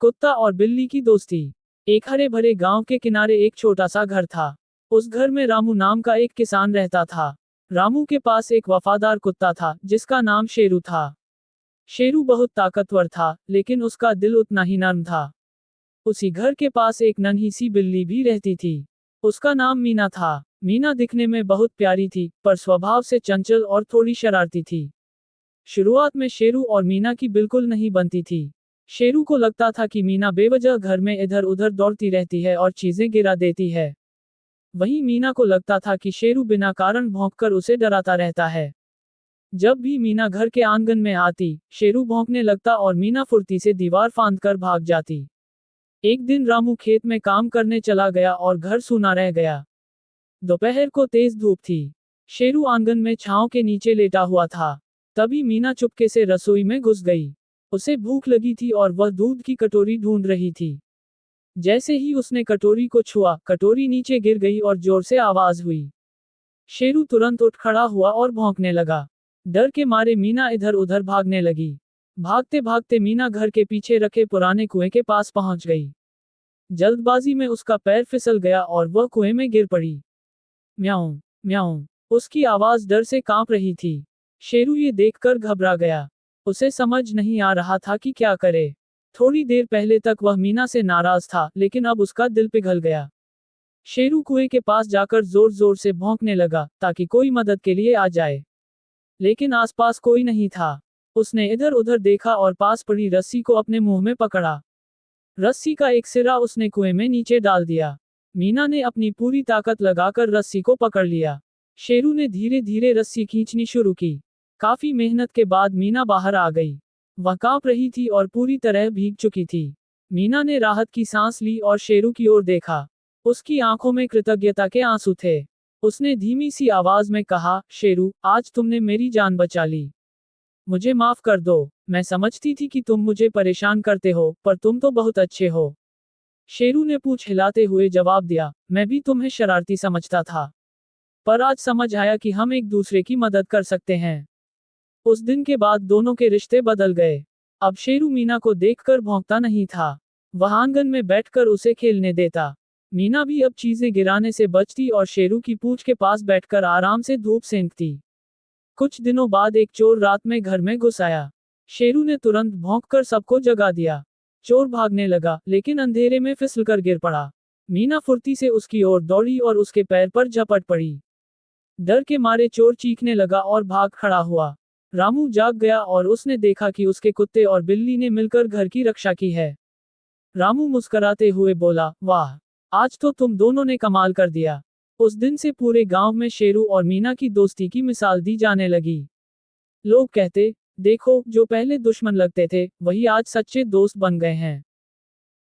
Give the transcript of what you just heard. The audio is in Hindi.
कुत्ता और बिल्ली की दोस्ती। एक हरे भरे गांव के किनारे एक छोटा सा घर था। उस घर में रामू नाम का एक किसान रहता था। रामू के पास एक वफादार कुत्ता था जिसका नाम शेरू था। शेरू बहुत ताकतवर था, लेकिन उसका दिल उतना ही नर्म था। उसी घर के पास एक नन्ही सी बिल्ली भी रहती थी। उसका नाम मीना था। मीना दिखने में बहुत प्यारी थी, पर स्वभाव से चंचल और थोड़ी शरारती थी। शुरुआत में शेरू और मीना की बिल्कुल नहीं बनती थी। शेरू को लगता था कि मीना बेवजह घर में इधर उधर दौड़ती रहती है और चीजें गिरा देती है। वहीं मीना को लगता था कि शेरू बिना कारण भौंककर उसे डराता रहता है। जब भी मीना घर के आंगन में आती, शेरू भौंकने लगता और मीना फुर्ती से दीवार फांदकर भाग जाती। एक दिन रामू खेत में काम करने चला गया और घर सूना रह गया। दोपहर को तेज धूप थी। शेरू आंगन में छांव के नीचे लेटा हुआ था। तभी मीना चुपके से रसोई में घुस गई। उसे भूख लगी थी और वह दूध की कटोरी ढूंढ रही थी। जैसे ही उसने कटोरी को छुआ, कटोरी नीचे गिर गई और जोर से आवाज हुई। शेरू तुरंत उठ खड़ा हुआ और भौंकने लगा। डर के मारे मीना इधर उधर भागने लगी। भागते भागते मीना घर के पीछे रखे पुराने कुएं के पास पहुंच गई। जल्दबाजी में उसका पैर फिसल गया और वह कुएं में गिर पड़ी। म्याऊं, म्याऊं, उसकी आवाज डर से कांप रही थी। शेरू ये देखकर घबरा गया। उसे समझ नहीं आ रहा था कि क्या करे। थोड़ी देर पहले तक वह मीना से नाराज था, लेकिन अब उसका दिल पिघल गया। शेरू कुएं के पास जाकर जोर जोर से भौंकने लगा ताकि कोई मदद के लिए आ जाए। लेकिन आसपास कोई नहीं था। उसने इधर उधर देखा और पास पड़ी रस्सी को अपने मुंह में पकड़ा। रस्सी का एक सिरा उसने कुएं में नीचे डाल दिया। मीना ने अपनी पूरी ताकत लगाकर रस्सी को पकड़ लिया। शेरू ने धीरे धीरे रस्सी खींचनी शुरू की। काफी मेहनत के बाद मीना बाहर आ गई। वह कांप रही थी और पूरी तरह भीग चुकी थी। मीना ने राहत की सांस ली और शेरू की ओर देखा। उसकी आंखों में कृतज्ञता के आंसू थे। उसने धीमी सी आवाज में कहा, शेरू, आज तुमने मेरी जान बचा ली। मुझे माफ कर दो। मैं समझती थी कि तुम मुझे परेशान करते हो, पर तुम तो बहुत अच्छे हो। शेरू ने पूंछ हिलाते हुए जवाब दिया, मैं भी तुम्हें शरारती समझता था, पर आज समझ आया कि हम एक दूसरे की मदद कर सकते हैं। उस दिन के बाद दोनों के रिश्ते बदल गए। अब शेरू मीना को देखकर भौंकता नहीं था। वह आंगन में बैठकर उसे खेलने देता। मीना भी अब चीजें गिराने से बचती और शेरू की पूंछ के पास बैठकर आराम से धूप सेंकती। कुछ दिनों बाद एक चोर रात में घर में घुस आया। शेरू ने तुरंत भौंककर सबको जगा दिया। चोर भागने लगा, लेकिन अंधेरे में फिसलकर गिर पड़ा। मीना फुर्ती से उसकी ओर दौड़ी और उसके पैर पर झपट पड़ी। डर के मारे चोर चीखने लगा और भाग खड़ा हुआ। रामू जाग गया और उसने देखा कि उसके कुत्ते और बिल्ली ने मिलकर घर की रक्षा की है। रामू मुस्कुराते हुए बोला, वाह, आज तो तुम दोनों ने कमाल कर दिया। उस दिन से पूरे गांव में शेरू और मीना की दोस्ती की मिसाल दी जाने लगी। लोग कहते, देखो, जो पहले दुश्मन लगते थे, वही आज सच्चे दोस्त बन गए हैं।